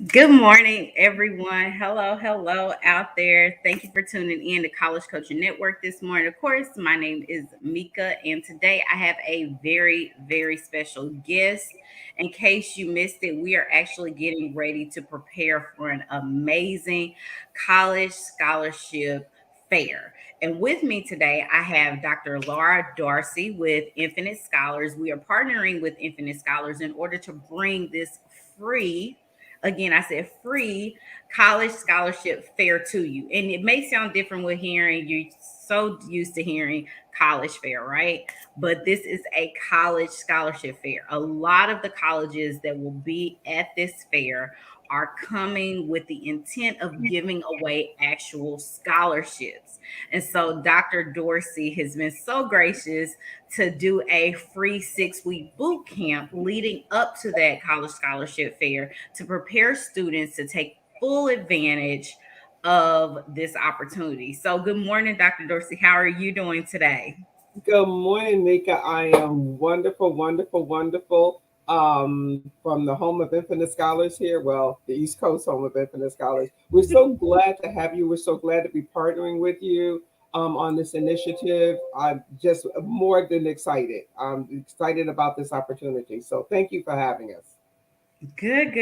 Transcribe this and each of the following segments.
Good morning, everyone. Hello, hello out there. Thank you for tuning in to College Coaching Network this morning. Of course, my name is Mika, and today I have a very special guest. In case you missed it, we are actually getting ready to prepare for an amazing college scholarship fair. And with me today, I have Dr. Laura Darcy with Infinite Scholars. We are partnering with Infinite Scholars in order to bring this free, again, I said free college scholarship fair to you. And it may sound different with hearing, you're so used to hearing college fair, right? But this is a college scholarship fair. A lot of the colleges that will be at this fair are coming with the intent of giving away actual scholarships. And so Dr. Dorsey has been so gracious to do a free 6-week boot camp leading up to that college scholarship fair to prepare students to take full advantage of this opportunity. So, good morning, Dr. Dorsey. How are you doing today? Good morning, Mika. I am wonderful. From the home of Infinite Scholars here, well, the East Coast home of Infinite Scholars. We're so glad to have you. We're so glad to be partnering with you on this initiative. I'm just more than excited. I'm excited about this opportunity. So thank you for having us. Good.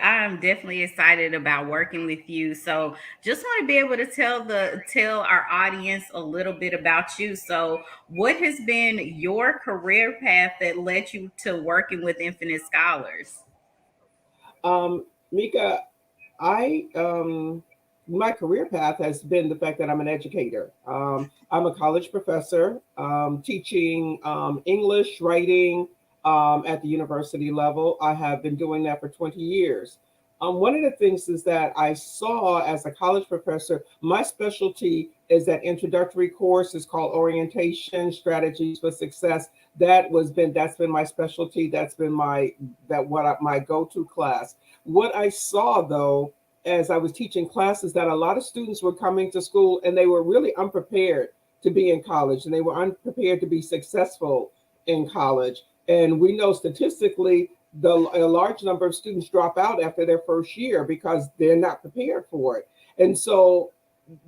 I'm definitely excited about working with you. So, just want to be able to tell our audience a little bit about you. So, what has been your career path that led you to working with Infinite Scholars? Mika, I my career path has been the fact that I'm an educator. I'm a college professor teaching English, writing at the university level. I have been doing that for 20 years. One of the things is that I saw as a college professor, my specialty is that introductory course is called Orientation Strategies for Success. That's been my specialty. That's been my go-to class. What I saw though, as I was teaching classes, that a lot of students were coming to school and they were really unprepared to be in college and they were unprepared to be successful in college. And we know statistically, a large number of students drop out after their first year because they're not prepared for it. And so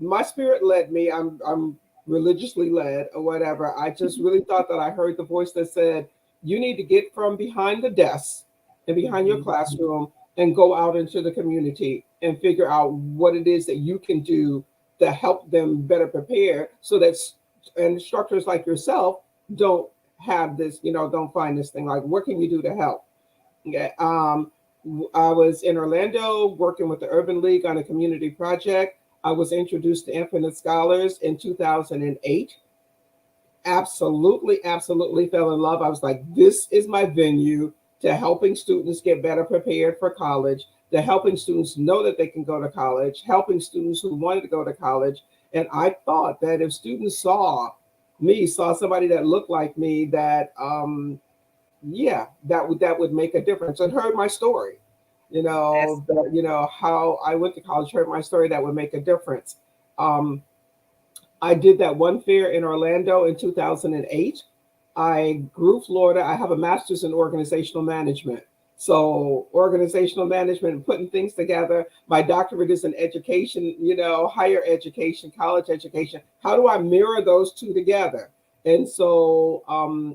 my spirit led me. I'm religiously led or whatever. I just really thought that I heard the voice that said, you need to get from behind the desk and behind your Mhm. classroom and go out into the community and figure out what it is that you can do to help them better prepare so that instructors like yourself don't have this, don't find this thing like, what can you do to help? Yeah. I was in Orlando working with the Urban League on a community project. I was introduced to Infinite Scholars in 2008. Absolutely fell in love. I was like, this is my venue to helping students get better prepared for college, to helping students know that they can go to college, helping students who wanted to go to college. And I thought that if students saw somebody that looked like me, that yeah, that would make a difference, and heard my story. That's How I went to college, heard my story, that would make a difference. Um, I did that one fair in Orlando in 2008. I grew Florida. I have a master's in organizational management. So, organizational management and putting things together. My doctorate is in education, higher education, college education. How do I mirror those two together? And so,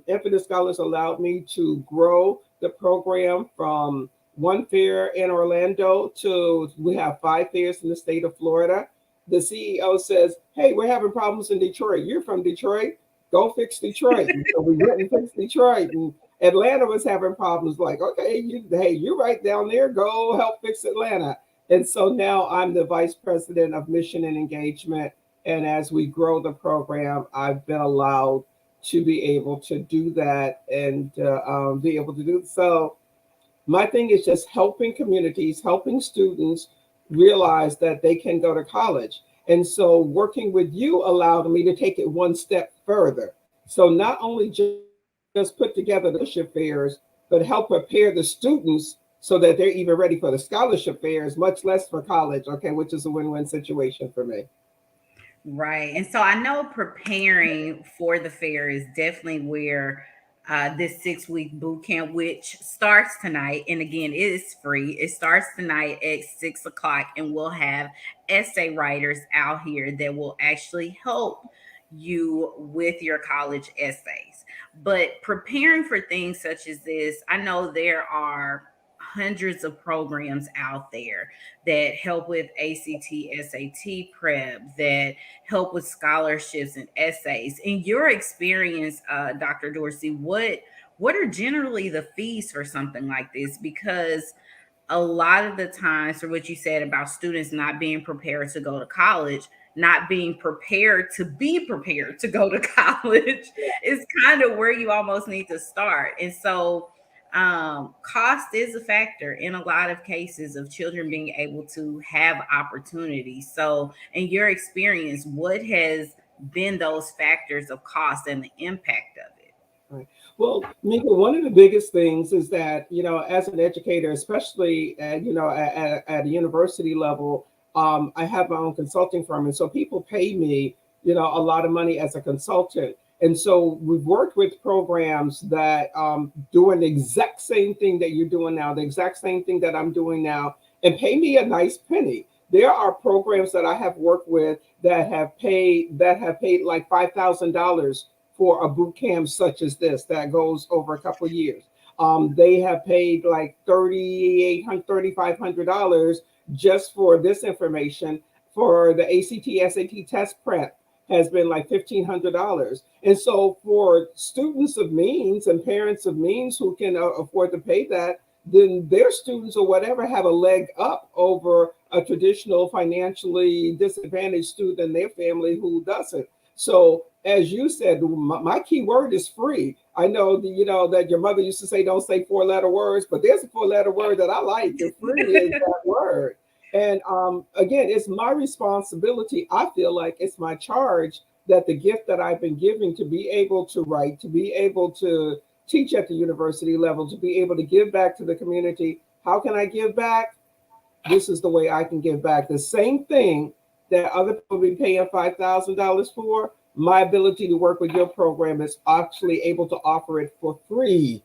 Infinite Scholars allowed me to grow the program from one fair in Orlando to we have 5 fairs in the state of Florida. The CEO says, "Hey, we're having problems in Detroit. You're from Detroit. Go fix Detroit." And so we went and fixed Detroit. And Atlanta was having problems. Like, okay, you're right down there. Go help fix Atlanta. And so now I'm the vice president of mission and engagement. And as we grow the program, I've been allowed to be able to do that and be able to do so. My thing is just helping communities, helping students realize that they can go to college. And so working with you allowed me to take it one step further. So not only just put together the scholarship fairs, but help prepare the students so that they're even ready for the scholarship fairs, much less for college, okay, which is a win-win situation for me. right. And so I know preparing for the fair is definitely where this 6 week boot camp, which starts tonight. And again, it is free. It starts tonight at 6 o'clock, and we'll have essay writers out here that will actually help you with your college essays. But preparing for things such as this, I know there are hundreds of programs out there that help with ACT, SAT prep, that help with scholarships and essays. In your experience, Dr. Dorsey, what are generally the fees for something like this? Because a lot of the times, for what you said about students not being prepared to go to college, not being prepared to be prepared to go to college is kind of where you almost need to start. And so cost is a factor in a lot of cases of children being able to have opportunities. So in your experience, what has been those factors of cost and the impact of it? Right. Well, Mika, one of the biggest things is that, as an educator, especially at a university level, I have my own consulting firm. And so people pay me, a lot of money as a consultant. And so we've worked with programs that doing the exact same thing that you're doing now, the exact same thing that I'm doing now, and pay me a nice penny. There are programs that I have worked with that have paid like $5,000 for a boot camp such as this that goes over a couple of years. They have paid like $3,800, $3,500 just for this information. For the ACT, SAT test prep has been like $1,500. And so for students of means and parents of means who can afford to pay that, then their students or whatever have a leg up over a traditional financially disadvantaged student in their family who doesn't. So as you said, my key word is free. I know that your mother used to say don't say four-letter words, but there's a four-letter word that I like, and free is that word. And again, it's my responsibility. I feel like it's my charge that the gift that I've been giving to be able to write, to be able to teach at the university level, to be able to give back to the community. How can I give back? This is the way I can give back. The same thing that other people be paying $5,000 for, my ability to work with your program is actually able to offer it for free.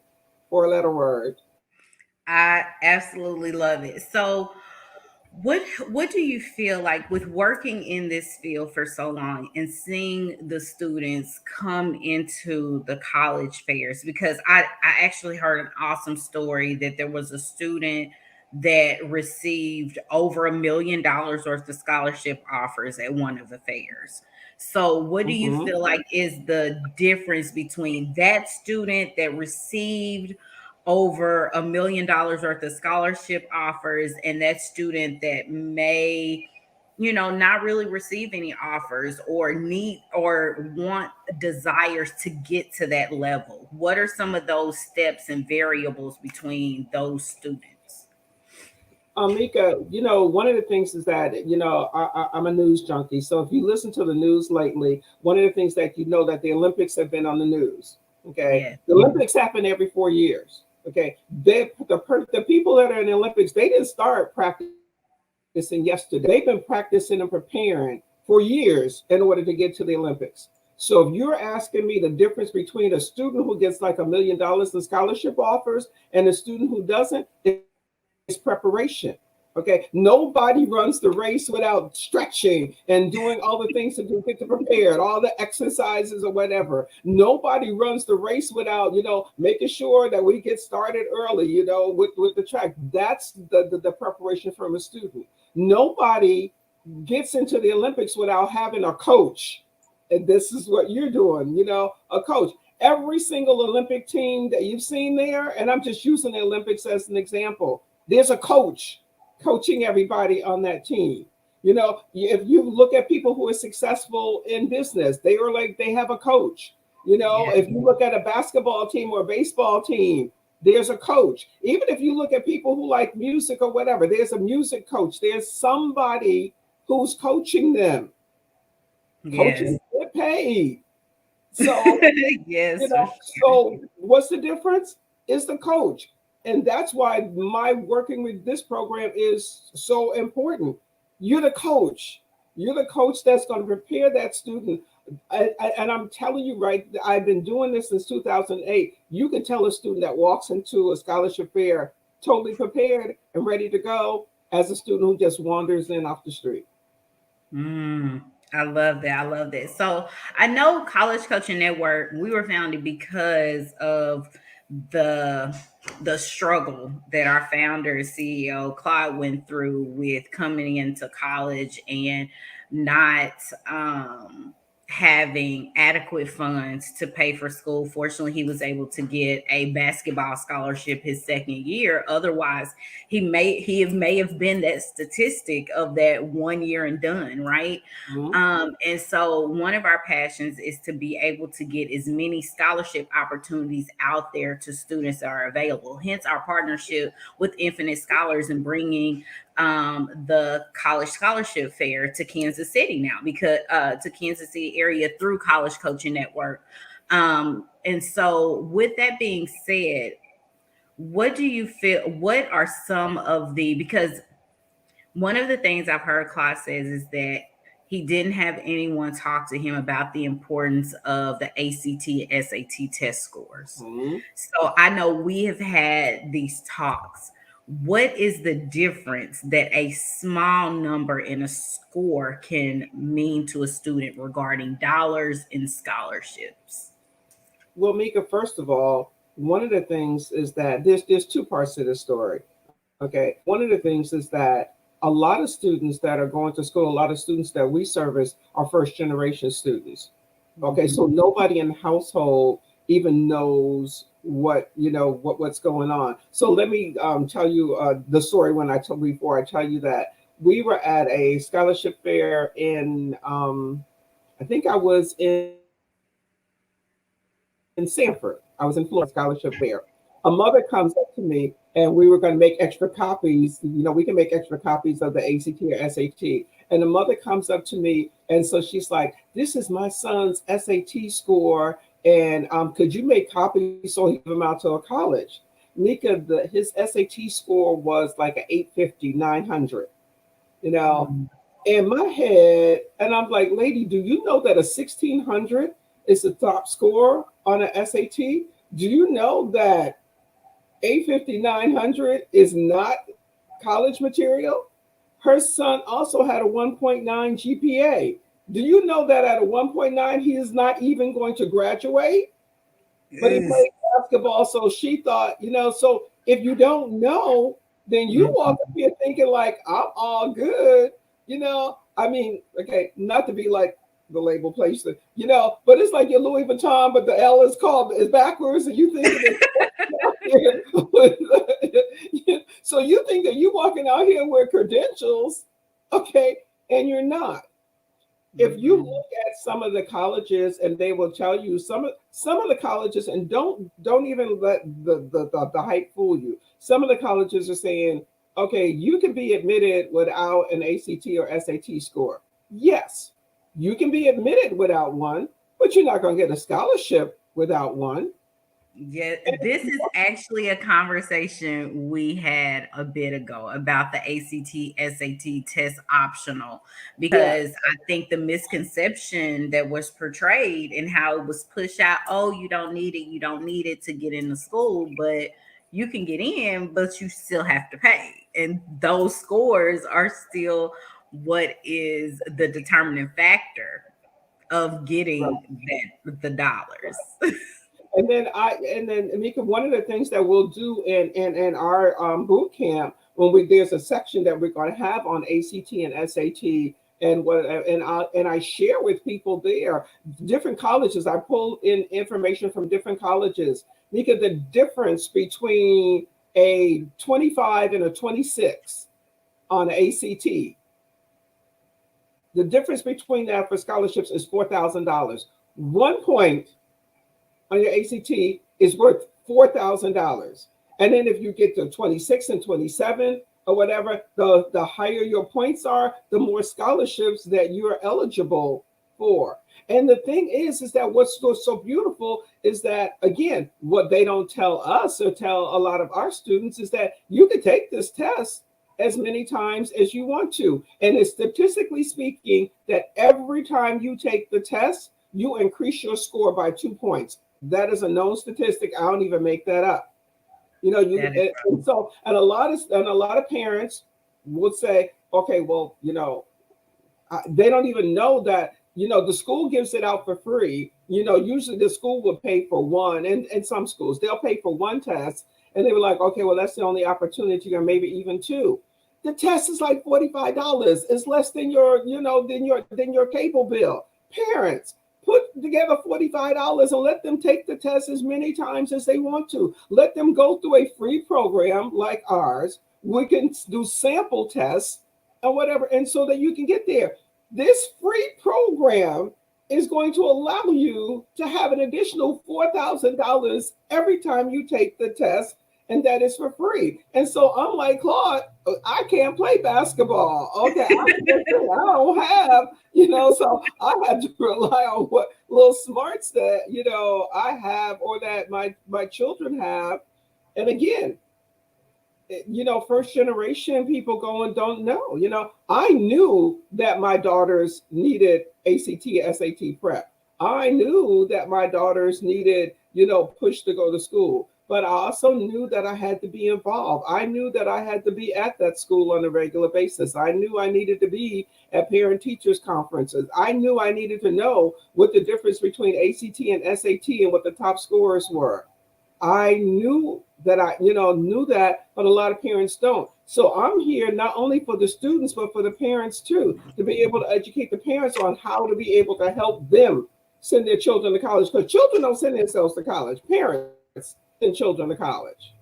Four-letter word. I absolutely love it. So what do you feel like with working in this field for so long and seeing the students come into the college fairs? Because I actually heard an awesome story that there was a student that received over $1 million worth of scholarship offers at one of the fairs. So what do you Mm-hmm. feel like is the difference between that student that received over $1 million worth of scholarship offers and that student that may not really receive any offers or need or want desires to get to that level? What are some of those steps and variables between those students? Mika, one of the things is that, I'm a news junkie. So if you listen to the news lately, one of the things that that the Olympics have been on the news. Okay. Yeah. The Olympics happen every 4 years. Okay. The people that are in the Olympics, they didn't start practicing yesterday. They've been practicing and preparing for years in order to get to the Olympics. So if you're asking me the difference between a student who gets like $1 million in scholarship offers and a student who doesn't, is preparation. Okay, nobody runs the race without stretching and doing all the things to do get to prepared, all the exercises or whatever. Nobody runs the race without, making sure that we get started early, with the track. That's the preparation from a student. Nobody gets into the Olympics without having a coach. And this is what you're doing, a coach. Every single Olympic team that you've seen there, and I'm just using the Olympics as an example, there's a coach coaching everybody on that team. If you look at people who are successful in business, they have a coach. Yeah. If you look at a basketball team or a baseball team, there's a coach. Even if you look at people who like music or whatever, there's a music coach. There's somebody who's coaching them. Yes. Coaches get paid. So Yes, for sure. so what's the difference? Is the coach. And that's why my working with this program is so important. You're the coach. You're the coach that's going to prepare that student. And I'm telling you, right, I've been doing this since 2008. You can tell a student that walks into a scholarship fair totally prepared and ready to go as a student who just wanders in off the street. Mm, I love that. I love that. So I know College Coaching Network, we were founded because of the struggle that our founder CEO Claude went through with coming into college and not having adequate funds to pay for school. Fortunately, he was able to get a basketball scholarship his second year. Otherwise, he may have been that statistic of that 1 year and done, right? Mhm. And so one of our passions is to be able to get as many scholarship opportunities out there to students that are available. Hence our partnership with Infinite Scholars and bringing the college scholarship fair to Kansas City now, because to Kansas City area through College Coaching Network. And so with that being said, what do you feel, what are some of the, because one of the things I've heard Claude says is that he didn't have anyone talk to him about the importance of the ACT and SAT test scores. Mhm. So I know we have had these talks. What is the difference that a small number in a score can mean to a student regarding dollars and scholarships? Well, Mika, first of all, one of the things is that there's two parts to this story. Okay, one of the things is that a lot of students that are going to school, a lot of students that we service are first generation students. Okay, so Mhm. nobody in the household even knows what's going on. So let me tell you the story when I told before I tell you that we were at a scholarship fair in I think I was in Sanford. I was in Florida at a scholarship fair. A mother comes up to me and we were going to make extra copies. We can make extra copies of the ACT or SAT. And the mother comes up to me, and so she's like, "This is my son's SAT score, and could you make copies so he can give them out to a college?" Mika, his SAT score was like an 850, 900. You know, Mm. in my head, and I'm like, "Lady, do you know that a 1600 is the top score on an SAT? Do you know that 850, 900 is not college material?" Her son also had a 1.9 GPA. Do you know that at a 1.9, he is not even going to graduate? But he Ugh. played basketball, so she thought, so if you don't know, then you walk up here thinking like, I'm all good. I mean, okay, not to be like the label placement, but it's like your Louis Vuitton, but the L is backwards, and you thinking it's so you think that you walking out here with credentials, okay, and you're not. If you Mhm. look at some of the colleges, and they will tell you some of the colleges, and don't even let the hype fool you. Some of the colleges are saying, okay, you can be admitted without an ACT or SAT score. Yes, you can be admitted without one, but you're not going to get a scholarship without one. Yeah, this is actually a conversation we had a bit ago about the ACT SAT test optional, Yes. because I think the misconception that was portrayed and how it was pushed out, oh, you don't need it to get into school, but you can get in, but you still have to pay. And those scores are still what is the determining factor of getting the dollars. And then Mika, one of the things that we'll do in our boot camp, when we there's a section that we're going to have on ACT and SAT, and I share with people there different colleges. I pull in information from different colleges. Mika, the difference between a 25 and a 26 on ACT, the difference between that for scholarships is $4,000. 1 point on your ACT is worth $4,000. And then if you get to 26 and 27 or whatever, the higher your points are, the more scholarships that you're eligible for. And the thing is that what's so beautiful is that, again, what they don't tell us or tell a lot of our students is that you can take this test as many times as you want to. And it's statistically speaking that every time you take the test, you increase your score by 2 points. That is a known statistic. I don't even make that up. You know, you That is and so and a lot of parents would say, okay, well, they don't even know that, the school gives it out for free. Usually the school will pay for one, and some schools they'll pay for one test, and they were like, okay, well, that's the only opportunity, or maybe even two. The test is like $45. It's less than your cable bill. Parents, put together $45 and let them take the test as many times as they want to. Let them go through a free program like ours. We can do sample tests or whatever, and so that you can get there. This free program is going to allow you to have an additional $4,000 every time you take the test, and that is for free. And so, unlike Claude, I can't play basketball. Okay, I don't have, so I had to rely on what little smarts that I have, or that my children have. And again, first generation people going don't know. I knew that my daughters needed ACT, SAT prep. I knew that my daughters needed, push to go to school. But I also knew that I had to be involved. I knew that I had to be at that school on a regular basis. I knew I needed to be at parent teachers conferences. I knew I needed to know what the difference between ACT and SAT and what the top scores were. I knew that knew that, but a lot of parents don't. So I'm here not only for the students, but for the parents too, to be able to educate the parents on how to be able to help them send their children to college. Because children don't send themselves to college. Parents send children to college.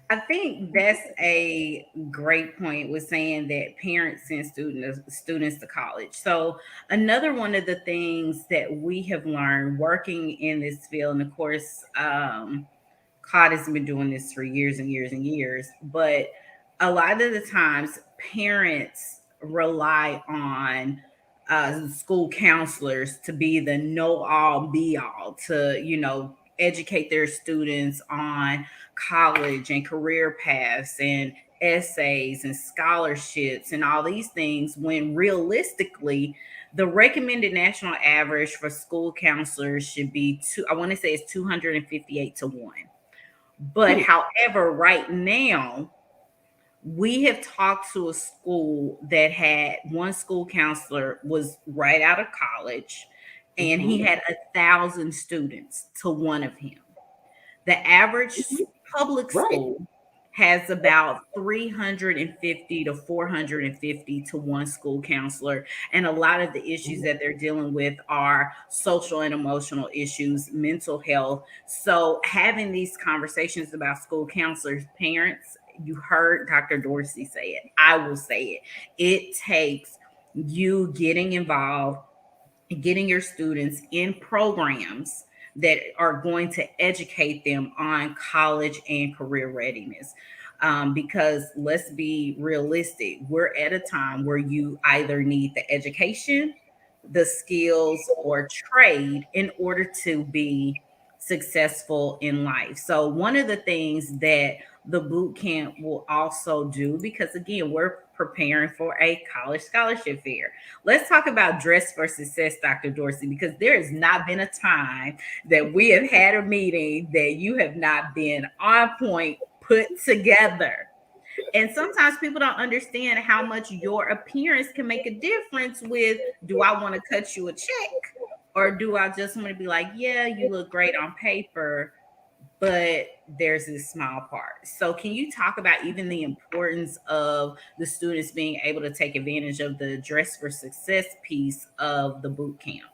I think that's a great point with saying that parents send students to college. So another one of the things that we have learned working in this field, and of course, COD has been doing this for years and years and years, but a lot of the times parents rely on school counselors to be the know all be all to, educate their students on college and career paths and essays and scholarships and all these things, when realistically the recommended national average for school counselors should be I want to say it's 258 to 1. But Hmm. however, right now, we have talked to a school that had one school counselor was right out of college, and he Hmm. had 1,000 students to one of him. The average public Right. school has about 350 to 450 to one school counselor. And a lot of the issues that they're dealing with are social and emotional issues, mental health. So, having these conversations about school counselors, parents, you heard Dr. Dorsey say it. I will say it. It takes you getting involved, getting your students in programs that are going to educate them on college and career readiness. Because let's be realistic, we're at a time where you either need the education, the skills, or trade in order to be successful in life. So, one of the things that the boot camp will also do, because again, we're preparing for a college scholarship fair. Let's talk about dress for success, Dr. Dorsey, because there has not been a time that we have had a meeting that you have not been on point, put together. And sometimes people don't understand how much your appearance can make a difference with, do I want to cut you a check, or do I just want to be like, yeah, you look great on paper, but there's this small part. So, can you talk about even the importance of the students being able to take advantage of the dress for success piece of the boot camp?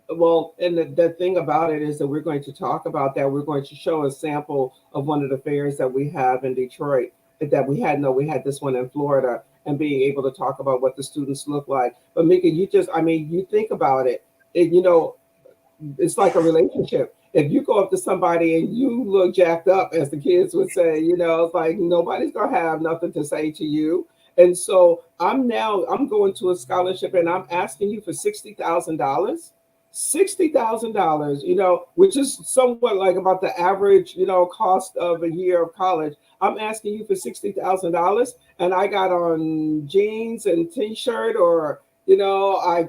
Well, and the thing about it is that we're going to talk about that. We're going to show a sample of one of the fairs that we have in Detroit, that we had. No, we had this one in Florida, and being able to talk about what the students look like. But Mika, I mean, you think about it, it's like a relationship. If you go up to somebody and you look jacked up, as the kids would say, it's like nobody's gonna have nothing to say to you. And so I'm going to a scholarship, and I'm asking you for $60,000. $60,000, which is somewhat like about the average, cost of a year of college. I'm asking you for $60,000, and I got on jeans and t-shirt, or I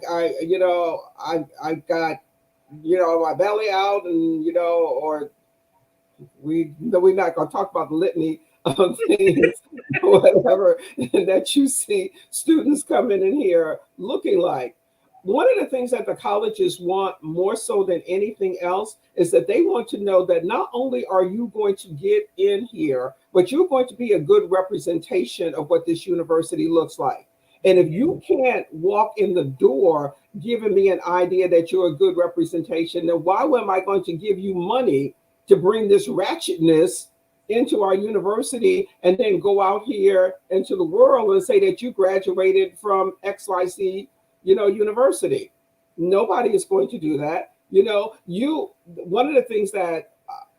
got, my belly out, and or we're not going to talk about the litany of things, whatever, that you see students coming in here looking like. One of the things that the colleges want more so than anything else is that they want to know that not only are you going to get in here, but you're going to be a good representation of what this university looks like. And if Yeah. you can't walk in the door giving me an idea that you're a good representation, then why am I going to give you money to bring this ratchetness into our university and then go out here into the world and say that you graduated from XYZ, university? Nobody is going to do that. One of the things that,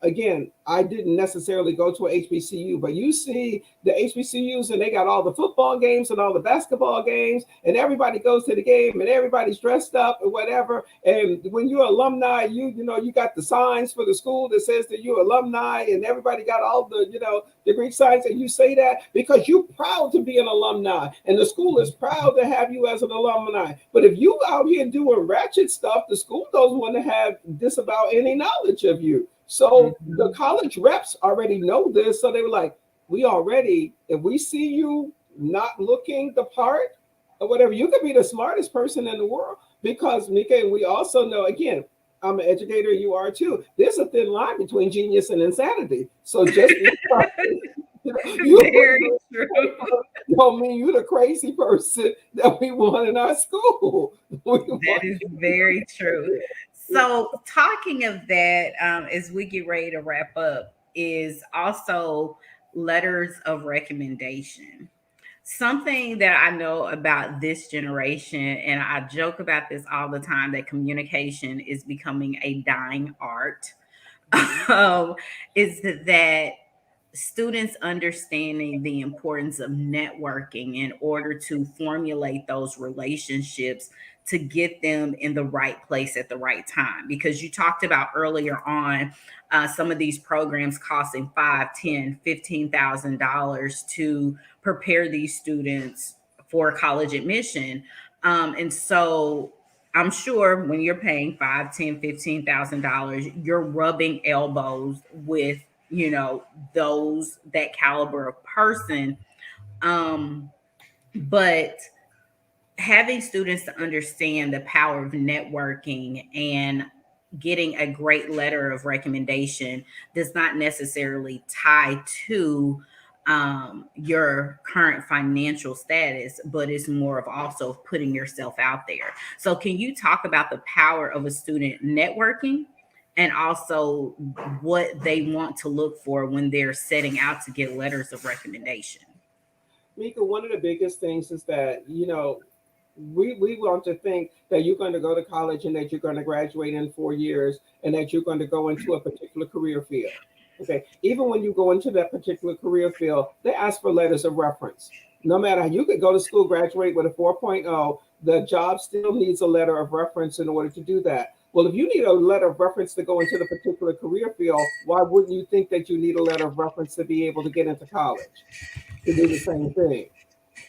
again, I didn't necessarily go to a HBCU, but you see the HBCUs and they got all the football games and all the basketball games, and everybody goes to the game and everybody's dressed up or whatever. And when you're alumni, you got the signs for the school that says that you're alumni, and everybody got all the Greek signs, and you say that because you're proud to be an alumni, and the school is proud to have you as an alumni. But if you out here doing ratchet stuff, the school doesn't want to have disavow any knowledge of you. So the Mhm. college reps already know this. So they were like, if we see you not looking the part or whatever, you could be the smartest person in the world. Because, Mika, we also know, again, I'm an educator, you are too. There's a thin line between genius and insanity. So just because Very you true. don't mean you the crazy person that we want in our school. We That want is very true. So, talking of that, as we get ready to wrap up, is also letters of recommendation. Something that I know about this generation, and I joke about this all the time, that communication is becoming a dying art. um, is that students understanding the importance of networking in order to formulate those relationships to get them in the right place at the right time, because you talked about earlier on some of these programs costing 5, 10, 15,000 dollars to prepare these students for college admission. And so I'm sure when you're paying 5, 10, 15,000 dollars, you're rubbing elbows with, you know, those, that caliber of person. Um, but having students to understand the power of networking and getting a great letter of recommendation does not necessarily tie to your current financial status, but it's more of also putting yourself out there. So, can you talk about the power of a student networking and also what they want to look for when they're setting out to get letters of recommendation? Mika, one of the biggest things is that, we want to think that you're going to go to college and that you're going to graduate in 4 years and that you're going to go into a particular career field. Okay. Even when you go into that particular career field, they ask for letters of reference. No matter how you could go to school, graduate with a 4.0, the job still needs a letter of reference in order to do that. Well, if you need a letter of reference to go into the particular career field, why wouldn't you think that you need a letter of reference to be able to get into college to do the same thing?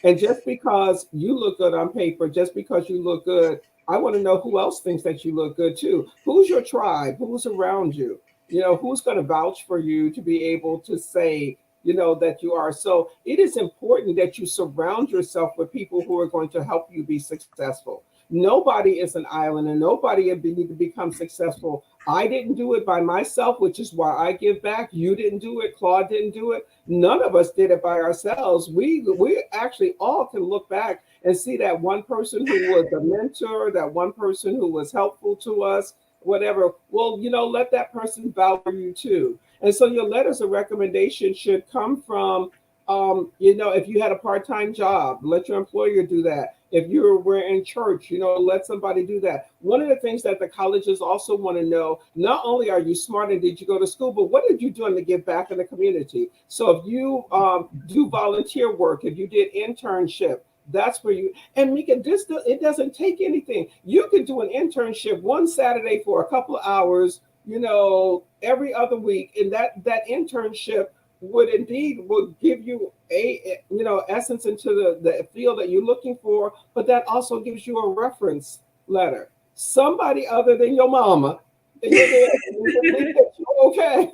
And just because you look good on paper, just because you look good, I want to know who else thinks that you look good too. Who's your tribe? Who's around you? Who's going to vouch for you to be able to say, that you are. So it is important that you surround yourself with people who are going to help you be successful. Nobody is an island and nobody need to become successful. I didn't do it by myself, which is why I give back. You didn't do it. Claude didn't do it. None of us did it by ourselves. We actually all can look back and see that one person who was a mentor, that one person who was helpful to us, whatever. Well, let that person value you too. And so your letters of recommendation should come from, if you had a part-time job, let your employer do that. If you were in church, let somebody do that. One of the things that the colleges also want to know, not only are you smart and did you go to school, but what did you do to give back in the community? So if you do volunteer work, if you did internship, that's where you, and Mika, it doesn't take anything. You could do an internship one Saturday for a couple of hours, every other week. And that internship would indeed will give you a essence into the field that you're looking for, but that also gives you a reference letter. Somebody other than your mama and your dad can believe that you're okay.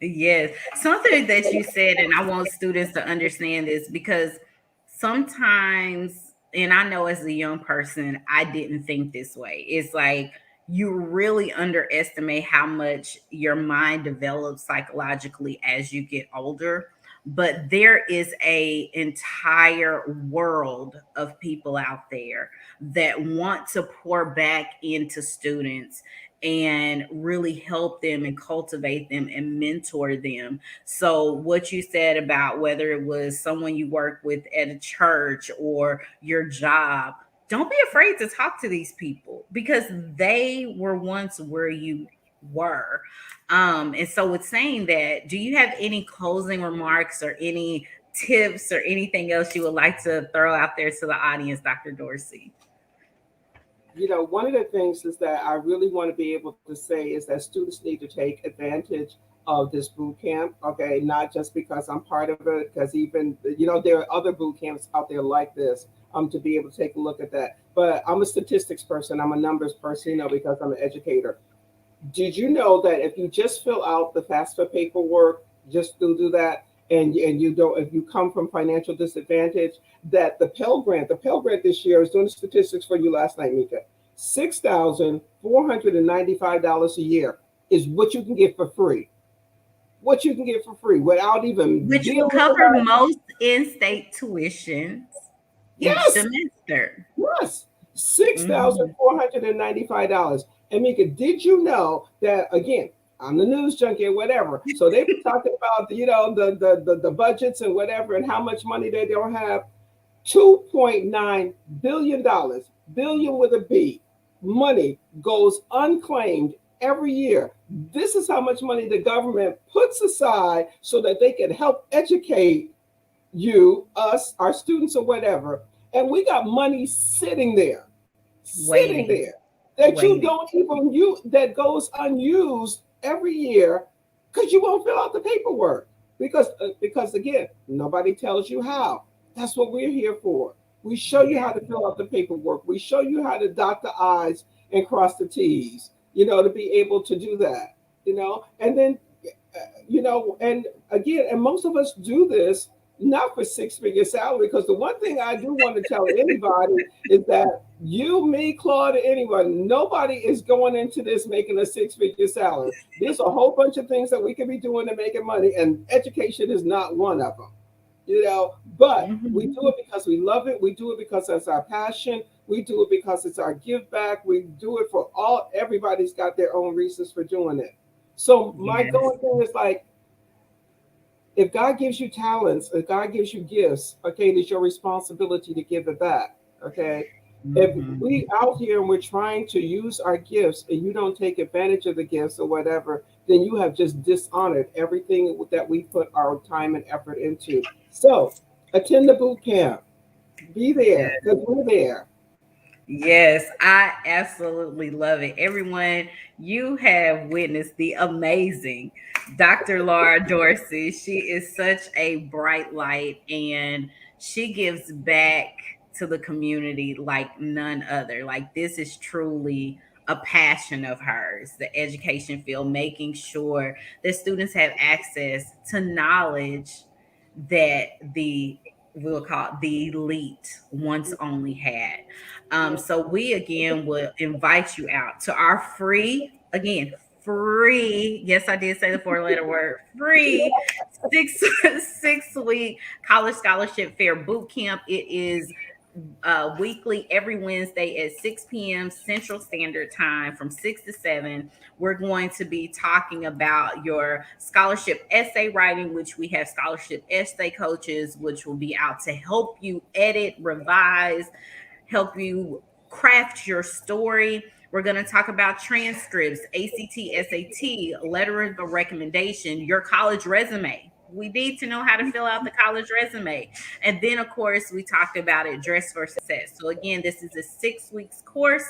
Yes, something that you said, and I want students to understand this because sometimes, and I know as a young person, I didn't think this way. It's like you really underestimate how much your mind develops psychologically as you get older. But there is a entire world of people out there that want to pour back into students and really help them and cultivate them and mentor them. So, what you said about whether it was someone you work with at a church or your job, don't be afraid to talk to these people because they were once where you were. And so, with saying that, do you have any closing remarks or any tips or anything else you would like to throw out there to the audience, Dr. Dorsey? One of the things is that I really want to be able to say is that students need to take advantage of this boot camp. Okay, not just because I'm part of it, because even there are other boot camps out there like this. To be able to take a look at that. But I'm a statistics person. I'm a numbers person. Because I'm an educator. Did you know that if you just fill out the FAFSA paperwork, just do that, and you don't, if you come from financial disadvantage, that the Pell Grant this year is doing the statistics for you last night, Mika. $6,495 a year is what you can get for free. What you can get for free without even Which will dealing with cover somebody. most in-state tuitions each Yes, semester. yes, six thousand Mhm. four hundred and ninety-five dollars. And Mika, did you know that again? I'm the news junkie or whatever. So they were talking about the budgets and whatever and how much money they don't have. $2.9 billion, billion with a B, money goes unclaimed every year. This is how much money the government puts aside so that they can help educate you, us, our students, or whatever. And we got money sitting Waiting, there that you waiting. don't even use, that goes unused every year because you won't fill out the paperwork. Because again, nobody tells you how. That's what we're here for. We show you how Yeah. to fill out the paperwork. We show you how to dot the I's and cross the T's, to be able to do that, and then and again, and most of us do this not for six-figure salary, because the one thing I do want to tell anybody is that you, me, Claude, anyone, nobody is going into this making a six-figure salary. There's a whole bunch of things that we can be doing to making money, and education is not one of them. But we do Mhm. it because we love it. We do it because that's our passion. We do it because it's our give back. We do it for all. Everybody's got their own reasons for doing it. So my Yes. going thing is like, if God gives you talents, if God gives you gifts, okay, it is your responsibility to give it back. Okay. If Mhm. we out here and we're trying to use our gifts and you don't take advantage of the gifts or whatever, then you have just dishonored everything that we put our time and effort into. So attend the boot camp. Be there because we're there. Yes, I absolutely love it. Everyone, you have witnessed the amazing Dr. Laura Dorsey. She is such a bright light and she gives back to the community like none other. Like, this is truly a passion of hers, the education field, making sure that students have access to knowledge that the we'll call it the elite once only had. So we again will invite you out to our free, again, free. Yes, I did say the four-letter word, free six 6 week college scholarship fair boot camp. It is weekly every Wednesday at 6 p.m. Central Standard Time from 6 to 7. We're going to be talking about your scholarship essay writing, which we have scholarship essay coaches, which will be out to help you edit, revise, help you craft your story. We're going to talk about transcripts, ACT, SAT, letter of the recommendation, your college resume. We need to know how to fill out the college resume. And then, of course, we talked about it, Dress for Success. So, again, this is a 6 weeks course.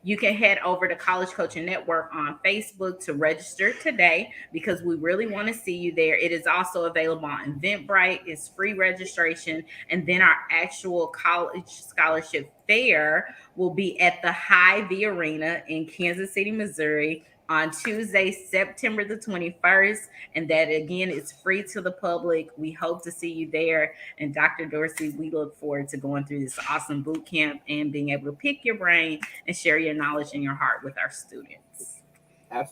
You can head over to College Coaching Network on Facebook to register today because we really want to see you there. It is also available on Eventbrite. It's free registration. And then our actual college scholarship fair will be at the Hy-Vee Arena in Kansas City, Missouri on Tuesday, September the 21st. And that again is free to the public. We hope to see you there. And Dr. Dorsey, we look forward to going through this awesome boot camp and being able to pick your brain and share your knowledge and your heart with our students.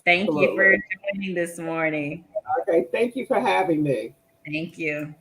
Thank you Absolutely. for joining this morning. Okay, thank you for having me. Thank you.